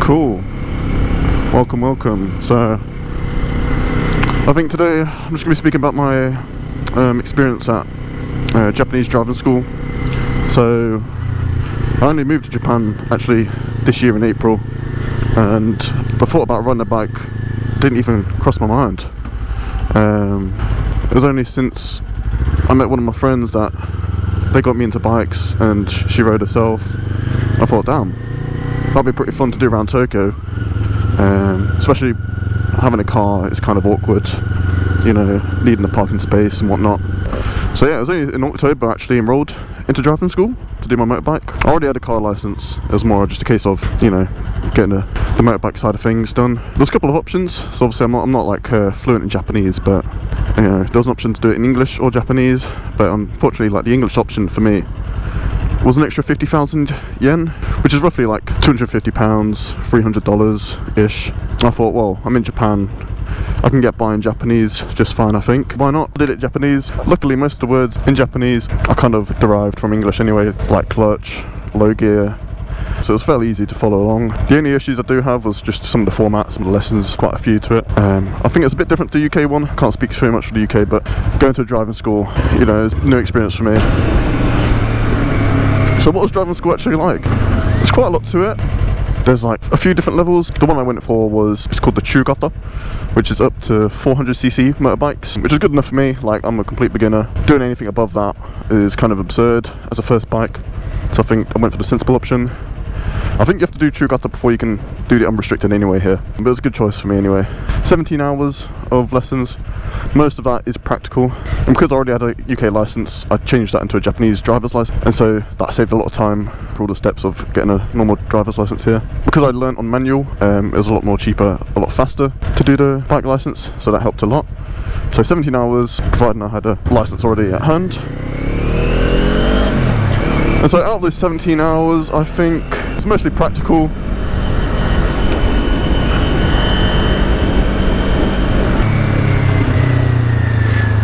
Cool. Welcome. So, I think today I'm just going to be speaking about my experience at Japanese driving school. So, I only moved to Japan actually this year in April, and the thought about riding a bike didn't even cross my mind. It was only since I met one of my friends that they got me into bikes, and she rode herself. I thought, damn, that'd be pretty fun to do around Tokyo. Especially having a car is kind of awkward, you know, needing a parking space and whatnot. So yeah, it was only in October I actually enrolled into driving school to do my motorbike. I already had a car license. It was more just a case of, you know, getting the motorbike side of things done. There's a couple of options. So obviously I'm not like fluent in Japanese, but you know, there was an option to do it in English or Japanese. But unfortunately, like the English option for me was an extra 50,000 yen, which is roughly like £250, $300 ish. I thought, well, I'm in Japan, I can get by in Japanese just fine, I think. Why not? I did it Japanese. Luckily, most of the words in Japanese are kind of derived from English anyway, like clutch, low gear. So it was fairly easy to follow along. The only issues I do have was just some of the formats, some of the lessons, quite a few to it. I think it's a bit different to the UK one. Can't speak very much for the UK, but going to a driving school, you know, is new experience for me. So what was driving school actually like? There's quite a lot to it. There's like a few different levels. The one I went for it's called the Chugata, which is up to 400cc motorbikes, which is good enough for me. Like, I'm a complete beginner. Doing anything above that is kind of absurd as a first bike. So I think I went for the sensible option. I think you have to do Chugata before you can do the unrestricted anyway here. But it was a good choice for me anyway. 17 hours of lessons. Most of that is practical. And because I already had a UK license, I changed that into a Japanese driver's license. And so that saved a lot of time for all the steps of getting a normal driver's license here. Because I learnt on manual, it was a lot more cheaper, a lot faster to do the bike license. So that helped a lot. So 17 hours, providing I had a license already at hand. And so out of those 17 hours, I think it's mostly practical.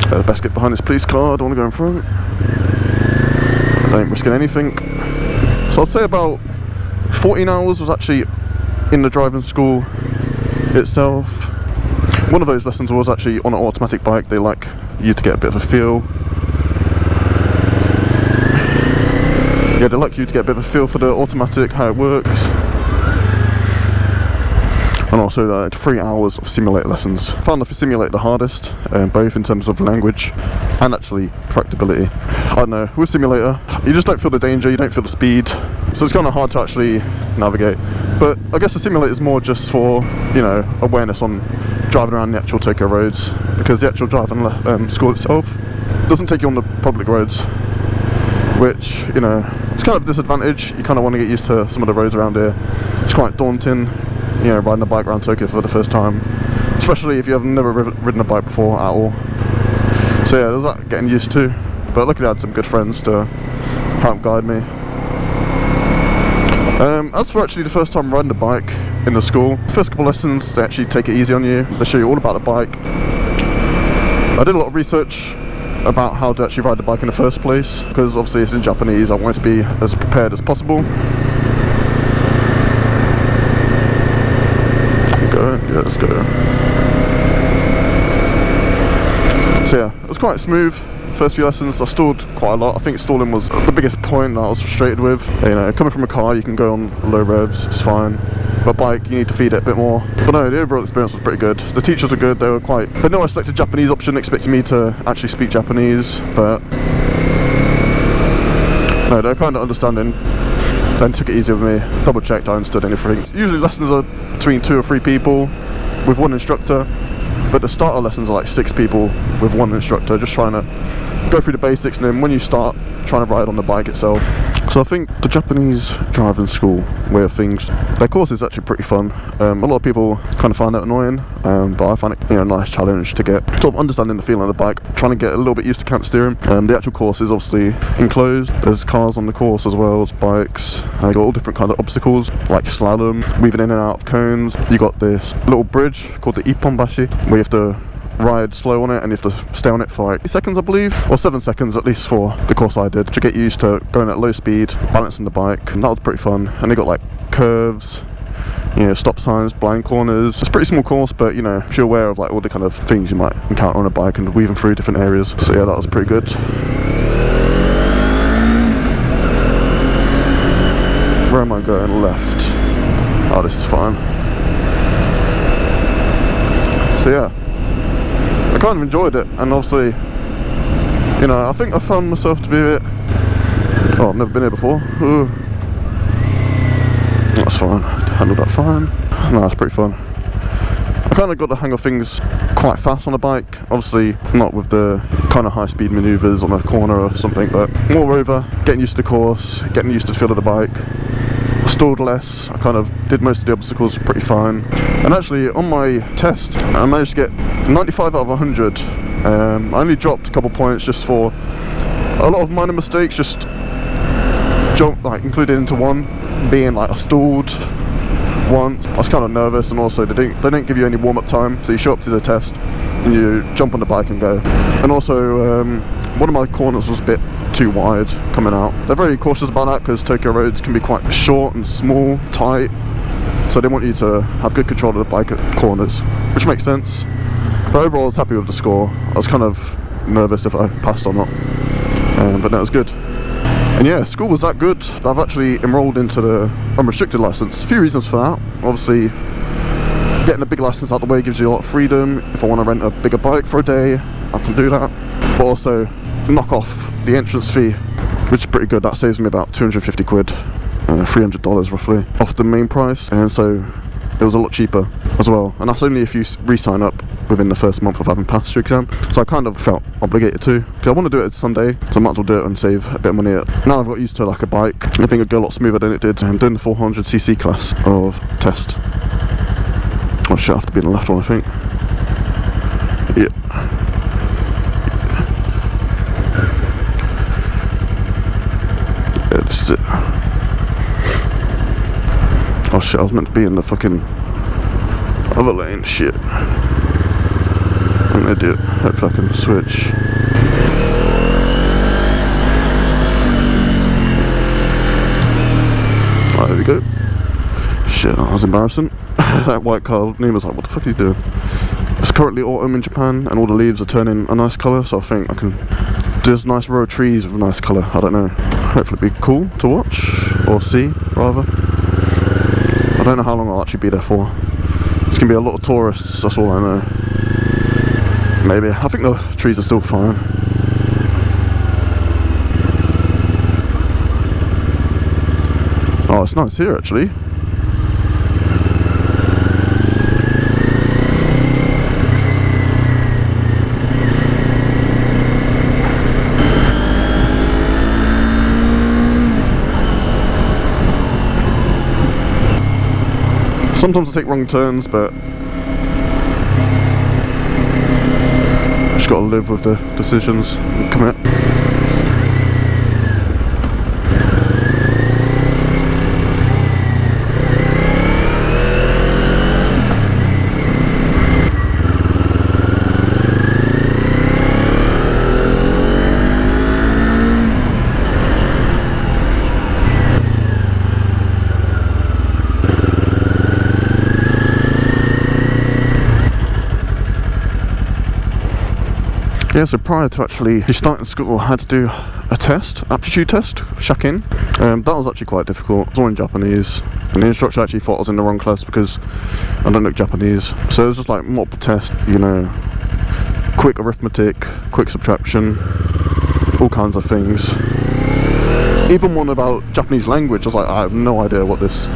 The best get behind this police car, I don't want to go in front. I ain't risking anything. So I'd say about 14 hours was actually in the driving school itself. One of those lessons was actually on an automatic bike. They like you to get a bit of a feel. Yeah, they like you to get a bit of a feel for the automatic, how it works. And also 3 hours of simulator lessons. I found the simulator the hardest, both in terms of language and actually practicability. I don't know, with simulator, you just don't feel the danger, you don't feel the speed, so it's kind of hard to actually navigate. But I guess the simulator is more just for, you know, awareness on driving around the actual Tokyo roads, because the actual driving school itself doesn't take you on the public roads, which, you know, it's kind of a disadvantage. You kind of want to get used to some of the roads around here. It's quite daunting, you know, riding a bike around Tokyo for the first time, especially if you have never ridden a bike before at all. So yeah, there's that getting used to, but luckily I had some good friends to help guide me. As for actually the first time riding a bike in the school, the first couple of lessons, they actually take it easy on you. They show you all about the bike. I did a lot of research about how to actually ride the bike in the first place, because obviously it's in Japanese. I wanted to be as prepared as possible. Yeah, let's go. So yeah, it was quite smooth. First few lessons, I stalled quite a lot. I think stalling was the biggest point that I was frustrated with. You know, coming from a car, you can go on low revs, it's fine. But bike, you need to feed it a bit more. But no, the overall experience was pretty good. The teachers were good. They know I selected Japanese option, expecting me to actually speak Japanese, but no, they're kind of understanding. Then took it easy with me, double checked I understood anything. Usually lessons are between 2 or 3 people with one instructor, but the starter lessons are like 6 people with one instructor, just trying to go through the basics, and then when you start trying to ride on the bike itself. So I think the Japanese driving school way of things, their course is actually pretty fun. A lot of people kind of find it annoying, but I find it, you know, a nice challenge to get sort of understanding the feeling of the bike, trying to get a little bit used to counter steering. The actual course is obviously enclosed. There's cars on the course as well as bikes. You got all different kind of obstacles like slalom, weaving in and out of cones. You got this little bridge called the Ipponbashi, where you have to ride slow on it, and you have to stay on it for like 8 seconds, I believe, or 7 seconds at least for the course I did, to get used to going at low speed, balancing the bike, and that was pretty fun. And they got like curves, you know, stop signs, blind corners. It's a pretty small course, but you know, if you're aware of like all the kind of things you might encounter on a bike and weaving through different areas. So yeah, that was pretty good. Where am I going? Left. Oh, this is fine. So yeah, I kind of enjoyed it, and obviously, you know, I think I found myself to be a bit... Oh, I've never been here before. Ooh. That's fine. Handled that fine. No, that's pretty fun. I kind of got the hang of things quite fast on a bike. Obviously, not with the kind of high-speed manoeuvres on a corner or something, but moreover, getting used to the course, getting used to the feel of the bike. I stalled less. I kind of did most of the obstacles pretty fine. And actually, on my test, I managed to get 95 out of 100. I only dropped a couple points just for a lot of minor mistakes, just like included into one, being like I stalled once. I was kind of nervous, and also they didn't give you any warm-up time, so you show up to the test and you jump on the bike and go. And also one of my corners was a bit too wide coming out. They're very cautious about that because Tokyo roads can be quite short and small, tight, so they want you to have good control of the bike at corners, which makes sense. But overall I was happy with the score. I was kind of nervous if I passed or not, but that was good. And yeah, school was that good. I've actually enrolled into the unrestricted license. A few reasons for that. Obviously, getting a big license out the way gives you a lot of freedom. If I want to rent a bigger bike for a day, I can do that. But also, knock off the entrance fee, which is pretty good. That saves me about 250 quid, $300 roughly, off the main price. And so it was a lot cheaper as well. And that's only if you re-sign up within the first month of having passed your exam. So I kind of felt obligated to, because I want to do it Sunday, so I might as well do it and save a bit of money. Now I've got used to like a bike, I think it'll go a lot smoother than it did. I'm doing the 400cc class of test. I should have to be in the left one, I think. Yeah. Yeah, this is it. Oh shit, I was meant to be in the fucking other lane, shit. I'm an idiot. Hopefully I can switch. Alright, there we go. Shit, that was embarrassing. That white car name was like, what the fuck are you doing? It's currently autumn in Japan and all the leaves are turning a nice colour, so I think I can do this nice row of trees with a nice colour. I don't know. Hopefully it'll be cool to watch, or see, rather. I don't know how long I'll actually be there for. It's gonna be a lot of tourists, that's all I know. Maybe. I think the trees are still fine. Oh, it's nice here actually. Sometimes I take wrong turns, but just got to live with the decisions and commit. Yeah, so prior to actually starting school, I had to do a test, aptitude test, shakin. That was actually quite difficult. It was all in Japanese, and the instructor actually thought I was in the wrong class because I don't look Japanese. So it was just like multiple test, you know, quick arithmetic, quick subtraction, all kinds of things. Even one about Japanese language, I was like, I have no idea what this...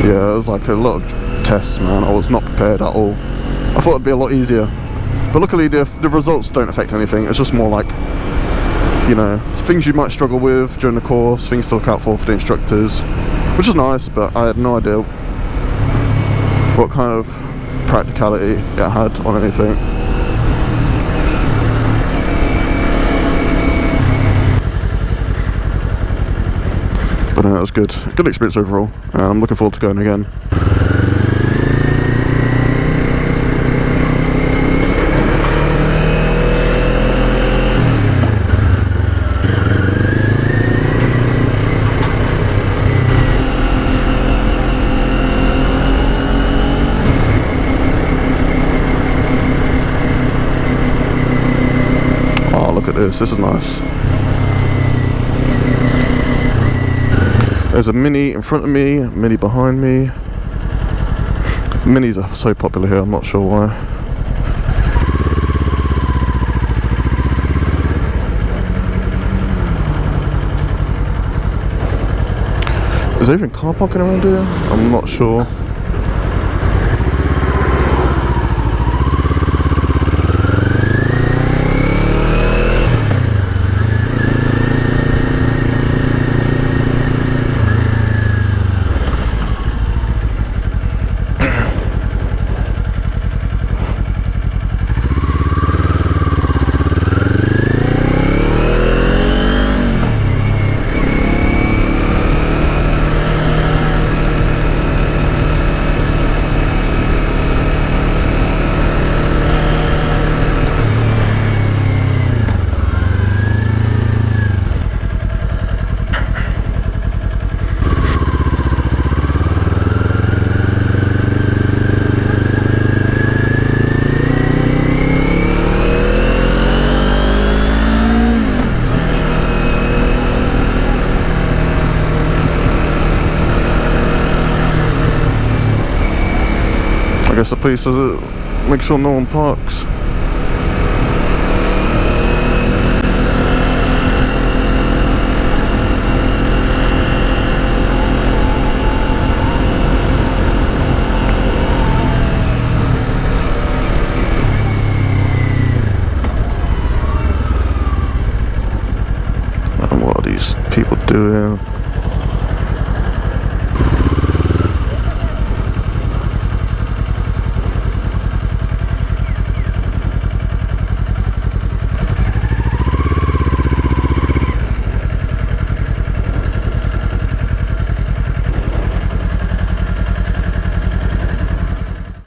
Yeah, it was like a lot of tests, man. I was not prepared at all. I thought it'd be a lot easier. But luckily the results don't affect anything. It's just more like, you know, things you might struggle with during the course, things to look out for the instructors. Which is nice, but I had no idea what kind of practicality it had on anything. But it was good. Good experience overall. I'm looking forward to going again. is. This is nice. There's a Mini in front of me, a Mini behind me. Minis are so popular here, I'm not sure why. Is there even car parking around here? I'm not sure. I guess the police does it, make sure no one parks. And what are these people doing?